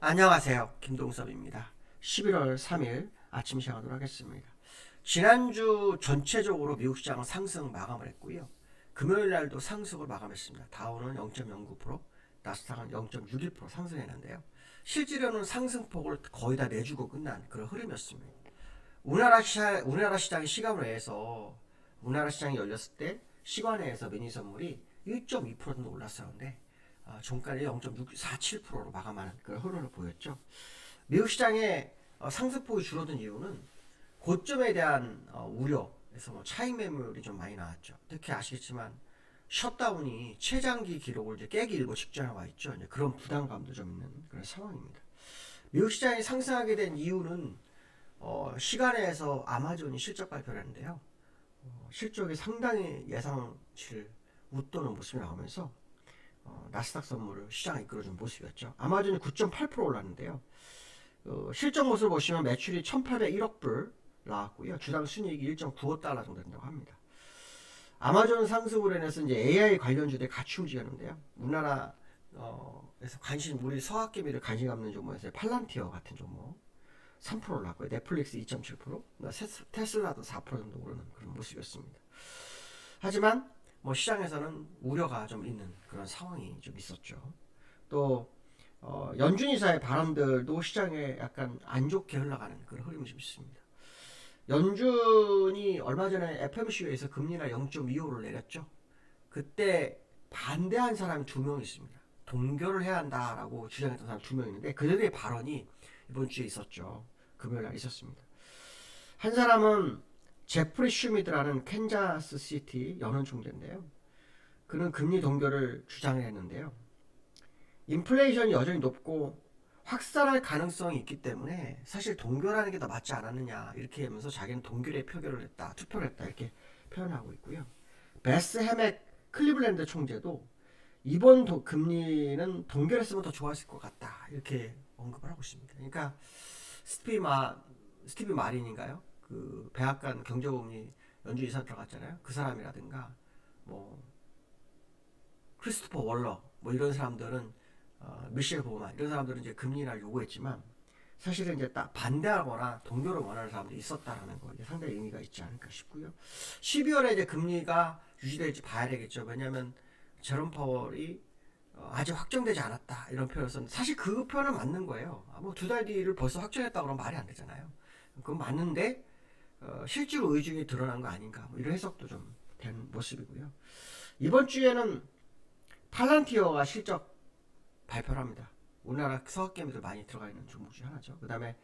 안녕하세요. 김동섭입니다. 11월 3일 아침 시작하도록 하겠습니다. 지난주 전체적으로 미국 시장은 상승 마감을 했고요. 금요일 날도 상승을 마감했습니다. 다우는 0.09%, 나스닥은 0.61% 상승했는데요. 실질로는 상승폭을 거의 다 내주고 끝난 그런 흐름이었습니다. 우리나라 시장의 시간으로 해서 우리나라 시장이 열렸을 때 시간에서 미니 선물이 1.2% 정도 올랐었는데 종가를 0.647%로 마감하는 그런 흐름을 보였죠. 미국 시장의 상승폭이 줄어든 이유는 고점에 대한 우려에서 차익 매물이 좀 많이 나왔죠. 특히 아시겠지만 셧다운이 최장기 기록을 이제 깨기 일보 직전에 와 있죠. 이제 그런 부담감도 좀 있는 그런 상황입니다. 미국 시장이 상승하게 된 이유는 시간에서 아마존이 실적 발표를 했는데요. 실적이 상당히 예상치를 웃도는 모습이 나오면서 나스닥 선물을 시장에 이끌어준 모습이었죠. 아마존이 9.8% 올랐는데요. 실적 모습을 보시면 매출이 1,801억 불 나왔고요. 주당 순이익이 1.95달러 정도 된다고 합니다. 아마존 상승으로 인해서 이제 AI 관련주들이 같이 움직였는데요. 우리나라에서 우리 서학개미를 관심 갖는 종목에서 팔란티어 같은 종목 3% 올랐고요. 넷플릭스 2.7%, 테슬라도 4% 정도 오르는 그런 모습이었습니다. 하지만 시장에서는 우려가 좀 있는 그런 상황이 좀 있었죠. 또 연준 이사의 발언들도 시장에 약간 안 좋게 흘러가는 그런 흐름이 좀 있습니다. 연준이 얼마 전에 FOMC에서 금리를 0.25를 내렸죠. 그때 반대한 사람이 2명 있습니다. 동결을 해야 한다라고 주장했던 사람 2명 있는데 그들의 발언이 이번 주에 있었죠. 금요일 날 있었습니다. 한 사람은 제프리 슈미드라는 캔자스 시티 연은 총재인데요. 그는 금리 동결을 주장을 했는데요. 인플레이션이 여전히 높고 확산할 가능성이 있기 때문에 사실 동결하는 게 더 맞지 않았느냐 이렇게 하면서 자기는 동결에 표결을 했다, 투표를 했다 이렇게 표현하고 있고요. 베스 해맥 클리블랜드 총재도 이번 금리는 동결했으면 더 좋았을 것 같다 이렇게 언급을 하고 있습니다. 그러니까 스티브 마린인가요? 그 백악관 경제고문이 연준 이사 들어갔잖아요. 그 사람이라든가 크리스토퍼 월러 이런 사람들은 미셸 보만 이런 사람들은 이제 금리 인하를 요구했지만 사실은 이제 딱 반대하거나 동결을 원하는 사람들이 있었다라는 거 상당히 의미가 있지 않을까 싶고요. 12월에 이제 금리가 유지될지 봐야 되겠죠. 왜냐하면 제롬 파월이 아직 확정되지 않았다 이런 표현을 썼는데 사실 그 표현은 맞는 거예요. 2달 뒤를 벌써 확정했다고 그러면 말이 안 되잖아요. 그건 맞는데 실제로 의중이 드러난 거 아닌가 이런 해석도 좀 된 모습이고요. 이번 주에는 팔란티어가 실적 발표를 합니다. 우리나라 서학개미들 많이 들어가 있는 종목 중 하나죠. 그 다음에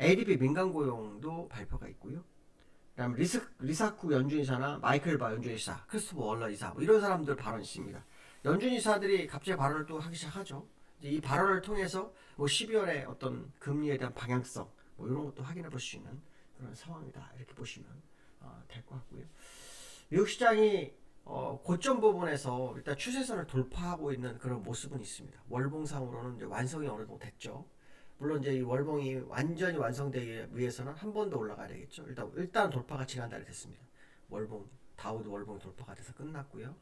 ADP 민간고용도 발표가 있고요. 그 다음에 리사쿠 연준이사나 마이클 바 연준이사, 크리스토퍼 월러 이사 이런 사람들 발언이 있습니다. 연준이사들이 갑자기 발언을 또 하기 시작하죠. 이 발언을 통해서 12월에 어떤 금리에 대한 방향성 이런 것도 확인해 볼 수 있는 그런 상황이다 이렇게 보시면 될 것 같고요. 미국 시장이 고점 부분에서 일단 추세선을 돌파하고 있는 그런 모습은 있습니다. 월봉상으로는 이제 완성이 어느 정도 됐죠. 물론 이제 이 월봉이 완전히 완성되기 위해서는 한 번 더 올라가야 되겠죠. 일단 돌파가 지난달에 됐습니다. 다우도 월봉 돌파가 돼서 끝났고요.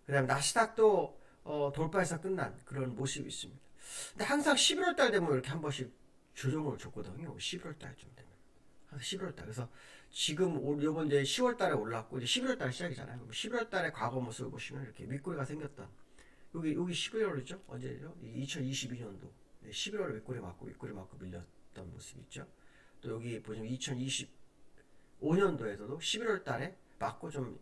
그다음에 나스닥도 돌파해서 끝난 그런 모습이 있습니다. 근데 항상 11월 달 되면 이렇게 한 번씩 조정을 줬거든요. 11월 달쯤 되면. 항상 11월 달. 그래서 지금 요번 이제 10월 달에 올랐고 이제 11월 달 시작이잖아요. 11월 달에 과거 모습을 보시면 이렇게 윗꼬리가 생겼던 여기 11월이죠. 언제죠? 2022년도 11월에 윗꼬리 맞고 밀렸던 모습이 있죠. 또 여기 보시면 2025년도에서도 11월 달에 맞고 좀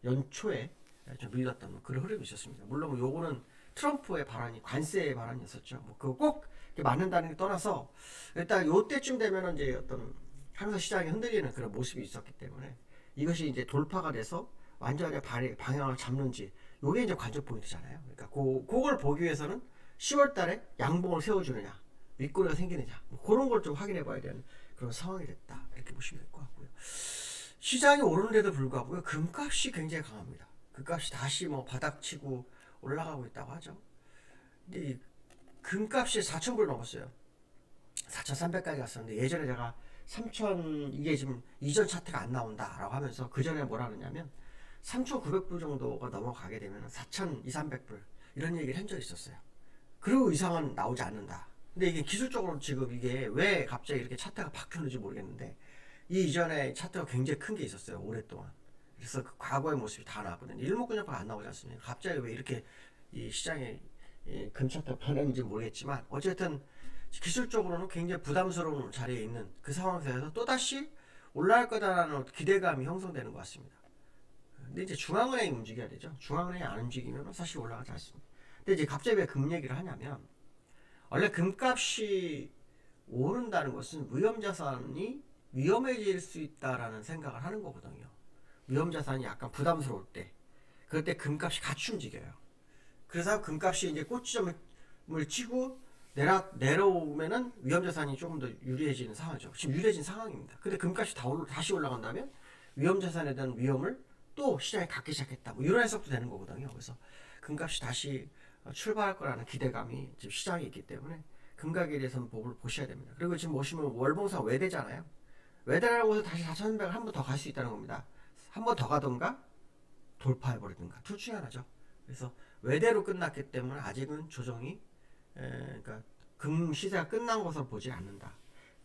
연초에 좀 밀렸던 그런 흐름이 있었습니다. 물론 요거는 트럼프의 발언이 관세의 발언이었었죠. 그거 꼭 맞는다는 게 떠나서 일단 요때쯤 되면은 이제 어떤 항상 시장이 흔들리는 그런 모습이 있었기 때문에 이것이 이제 돌파가 돼서 완전히 방향을 잡는지 요게 이제 관전 포인트잖아요. 그러니까 그걸 보기 위해서는 10월 달에 양봉을 세워주느냐 윗꼬리가 생기느냐 그런 걸 좀 확인해 봐야 되는 그런 상황이 됐다 이렇게 보시면 될 것 같고요. 시장이 오르는데도 불구하고 금값이 굉장히 강합니다. 금값이 다시 바닥치고 올라가고 있다고 하죠. 근데 이 금값이 4,000불 넘었어요. 4,300까지 갔었는데 예전에 제가 3,000 이게 지금 이전 차트가 안 나온다라고 하면서 그 전에 뭐라 그러냐면 3,900불 정도가 넘어가게 되면 4,200, 300불 이런 얘기를 한 적이 있었어요. 그 이상은 나오지 않는다. 근데 이게 기술적으로 지금 이게 왜 갑자기 이렇게 차트가 바뀌었는지 모르겠는데 이 이전에 차트가 굉장히 큰 게 있었어요. 오랫동안. 그래서 그 과거의 모습이 다 나왔거든요. 일목균형파가 안 나오지 않습니까? 갑자기 왜 이렇게 이 시장에 이 금차트가 변했는지 모르겠지만 어쨌든 기술적으로는 굉장히 부담스러운 자리에 있는 그 상황에서 또다시 올라갈 거다라는 기대감이 형성되는 것 같습니다. 근데 이제 중앙은행이 움직여야 되죠. 중앙은행이 안 움직이면 사실 올라가지 않습니다. 근데 이제 갑자기 왜 금 얘기를 하냐면 원래 금값이 오른다는 것은 위험자산이 위험해질 수 있다라는 생각을 하는 거거든요. 위험자산이 약간 부담스러울 때 그럴 때 금값이 같이 움직여요. 그래서 금값이 이제 꼭지점을 치고 내려오면은 위험자산이 조금 더 유리해지는 상황이죠. 지금 유리해진 상황입니다. 근데 금값이 다시 올라간다면 위험자산에 대한 위험을 또 시장에 갖기 시작했다. 뭐 이런 해석도 되는 거거든요. 그래서 금값이 다시 출발할 거라는 기대감이 지금 시장에 있기 때문에 금가격에 대해서는 보셔야 됩니다. 그리고 지금 보시면 월봉상 외대잖아요. 외대라고 해서 다시 4,300을 한 번 더 갈 수 있다는 겁니다. 한 번 더 가든가 돌파해버리든가 둘 중에 하나죠. 그래서 외대로 끝났기 때문에 아직은 조정이 그러니까 금 시세가 끝난 것으로 보지 않는다.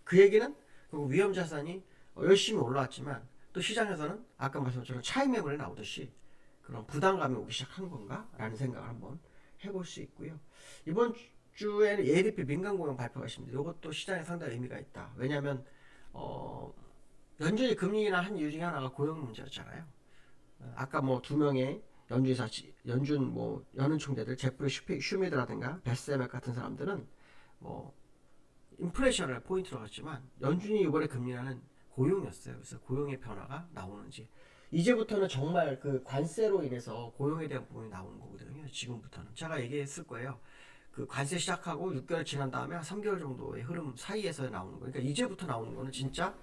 그 얘기는 위험 자산이 열심히 올라왔지만 또 시장에서는 아까 말씀처럼 차익 매물이 나오듯이 그런 부담감이 오기 시작한 건가? 라는 생각을 한번 해볼 수 있고요. 이번 주에는 ADP 민간 고용 발표가 있습니다. 이것도 시장에 상당히 의미가 있다. 왜냐하면 연준이 금리 인하한 이유 중에 하나가 고용 문제였잖아요. 아까 뭐 두 명의 연준 뭐 연은 총재들 제프리 슈미드라든가 베스메 같은 사람들은 뭐 인플레이션을 포인트로 했지만 연준이 이번에 금리 인하는 고용이었어요. 그래서 고용의 변화가 나오는지 이제부터는 정말 그 관세로 인해서 고용에 대한 부분이 나오는 거거든요. 지금부터는 제가 얘기했을 거예요. 그 관세 시작하고 6개월 지난 다음에 한 3개월 정도의 흐름 사이에서 나오는 거. 그러니까 이제부터 나오는 거는 진짜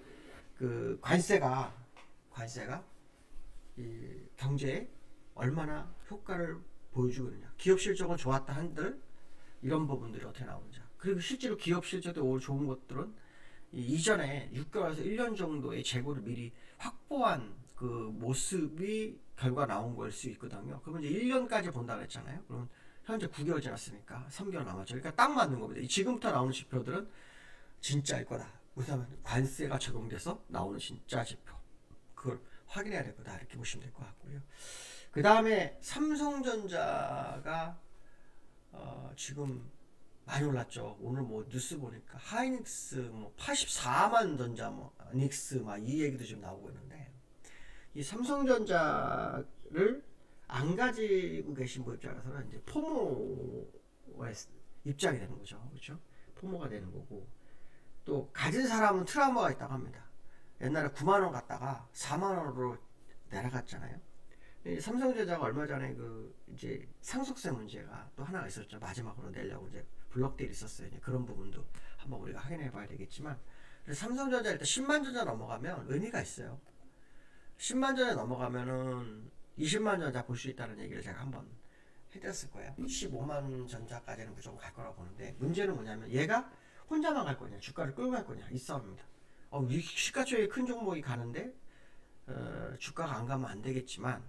그 관세가 이 경제에 얼마나 효과를 보여주고 있느냐. 기업 실적은 좋았다 한들 이런 부분들이 어떻게 나오는지. 그리고 실제로 기업 실적이 올 좋은 것들은 이전에 6개월에서 1년 정도의 재고를 미리 확보한 그 모습이 결과 나온 걸 수 있거든요. 그러면 이제 1년까지 본다고 했잖아요. 그러면 현재 9개월 지났으니까 3개월 남았죠. 그러니까 딱 맞는 겁니다. 지금부터 나오는 지표들은 진짜일 거다. 왜냐하면 관세가 적용돼서 나오는 진짜 지표. 그걸 확인해야 될 거다. 이렇게 보시면 될 것 같고요. 그 다음에 삼성전자가 지금 많이 올랐죠. 오늘 뭐 뉴스 보니까 하이닉스 뭐 84만 전자 뭐 닉스 막 이 얘기도 지금 나오고 있는데 이 삼성전자를 안 가지고 계신 분 입장에서는 이제 포모의 입장이 되는 거죠. 그렇죠? 포모가 되는 거고 또 가진 사람은 트라우마가 있다고 합니다. 옛날에 9만 원 갔다가 4만 원으로 내려갔잖아요. 삼성전자가 얼마 전에 그 이제 상속세 문제가 또 하나가 있었죠. 마지막으로 내려고 이제 블록딜이 있었어요. 그런 부분도 한번 우리가 확인해 봐야 되겠지만 삼성전자 일단 10만 전자 넘어가면 의미가 있어요. 10만 전자 넘어가면은 20만 전자 볼 수 있다는 얘기를 제가 한번 해드렸을 거예요. 15만 전자까지는 무조건 갈 거라고 보는데 문제는 뭐냐면 얘가 혼자만 갈 거냐 주가를 끌고 갈 거냐 이 싸움입니다. 시가총액 큰 종목이 가는데 주가가 안 가면 안 되겠지만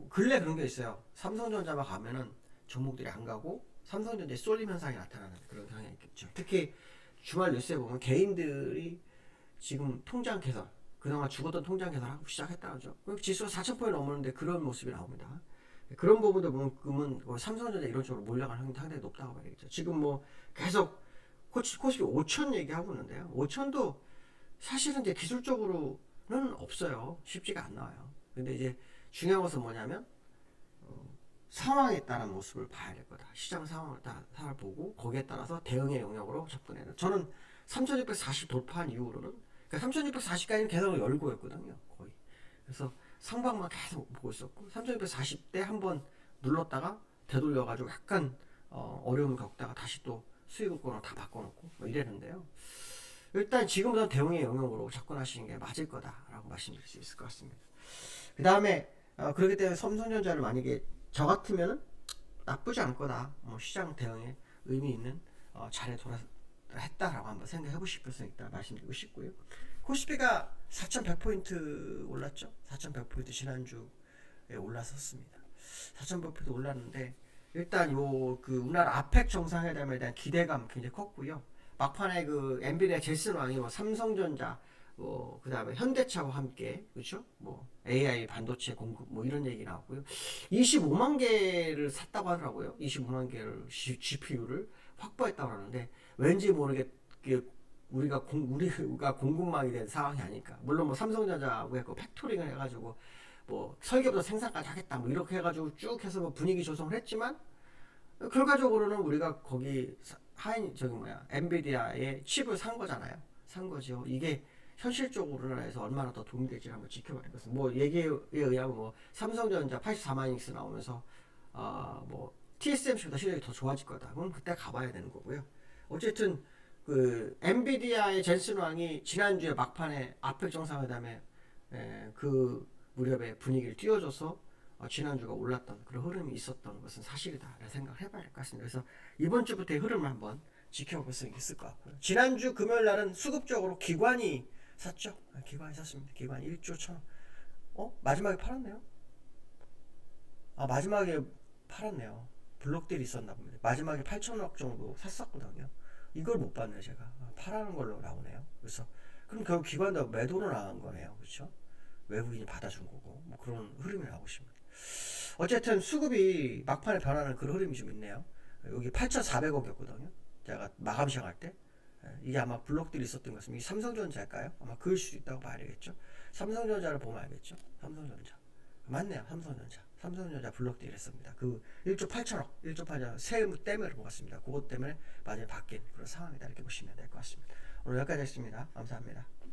근래 그런 게 있어요. 삼성전자만 가면은 종목들이 안 가고 삼성전자에 쏠림 현상이 나타나는 그런 경향이 있겠죠. 특히 주말 뉴스에 보면 개인들이 지금 통장 개설 그동안 죽었던 통장 개설하고 시작했다죠. 지수가 4,000포인트 넘었는데 그런 모습이 나옵니다. 그런 부분도 보면 삼성전자 이런 쪽으로 몰려가는 확률이 상당히 높다고 봐야겠죠. 지금 뭐 계속 코스피 5천 얘기하고 있는데요. 5천도 사실은 이제 기술적으로는 없어요. 쉽지가 안 나와요. 근데 이제 중요한 것은 뭐냐면 상황에 따른 모습을 봐야 될 거다. 시장 상황을 보고 거기에 따라서 대응의 영역으로 접근해야 돼. 저는 3640 돌파한 이후로는 그러니까 3640까지는 계속 열고였거든요. 거의. 그래서 상방만 계속 보고 있었고 3640대 한번 눌렀다가 되돌려가지고 약간 어려움을 겪다가 다시 또 수익권을 다 바꿔놓고 뭐 이랬는데요. 일단 지금부터 대응의 영역으로 접근하시는 게 맞을 거다라고 말씀드릴 수 있을 것 같습니다. 그 다음에 그렇기 때문에 삼성전자를 만약에 저 같으면은 나쁘지 않을 거다. 뭐 시장 대응에 의미 있는 잘해 했다라고 한번 생각해 보실 필요성이 있다 말씀드리고 싶고요. 코스피가 4,100포인트 올랐죠. 4,100포인트 지난주에 올랐었습니다. 4,100포인트 올랐는데 일단 요 그 우리나라 아펙 정상회담에 대한 기대감 굉장히 컸고요. 막판에 그 엔비디아 젤슨 왕이 뭐 삼성전자 뭐 그다음에 현대차와 함께 그렇죠? 뭐 AI 반도체 공급 뭐 이런 얘기 나왔고요. 25만 개를 샀다고 하더라고요. 25만 개를 GPU를 확보했다고 하는데 왠지 모르게 우리가 공급망이 된 상황이 아닐까. 물론 뭐 삼성전자하고 그 팩토링을 해가지고 뭐 설계부터 생산까지 하겠다 뭐 이렇게 해가지고 쭉 해서 뭐 분위기 조성을 했지만 결과적으로는 우리가 거기 하인 저기 뭐야 엔비디아의 칩을 산 거잖아요. 산 거죠. 이게 현실적으로는 해서 얼마나 더 도움이 될지 한번 지켜봐야 겠습니다. 뭐 얘기에 의하면 뭐 삼성전자 84만익스 나오면서 뭐 TSMC보다 실력이 더 좋아질 거다. 그럼 그때 가봐야 되는 거고요. 어쨌든 그 엔비디아의 젠슨 왕이 지난주에 막판에 아펙 정상회담에 그 무렵에 분위기를 띄워줘서 지난주가 올랐던 그런 흐름이 있었던 것은 사실이다 라는 생각을 해봐야 할 것 같습니다. 그래서 이번 주부터의 흐름을 한번 지켜볼 수 있을 것 같고요. 지난주 금요일 날은 수급적으로 기관이 샀죠. 기관이 샀습니다. 기관이 1조 1,000억. 마지막에 팔았네요. 마지막에 팔았네요. 블록들이 있었나 봅니다. 마지막에 8천억 정도 샀었거든요. 이걸 못 봤네요, 제가. 팔아는 걸로 나오네요. 그래서 그럼 결국 기관도 매도로 나간 거네요. 그렇죠? 외국인이 받아준 거고 뭐 그런 흐름이 나오고 있습니다. 어쨌든 수급이 막판에 변하는 그런 흐름이 좀 있네요. 여기 8,400억이었거든요. 제가 마감 시작할 때. 이게 아마 블록들이 있었던 것은 이 삼성전자일까요? 아마 그럴 수도 있다고 봐야 되겠죠. 삼성전자를 보면 알겠죠. 삼성전자. 맞네요. 삼성전자 블록들이 했습니다. 그 1조 8천억, 1조 8천억 세금 때문에 그런 것 같습니다. 그것 때문에 많이 바뀐 그런 상황이다 이렇게 보시면 될 것 같습니다. 오늘 여기까지 했습니다. 감사합니다.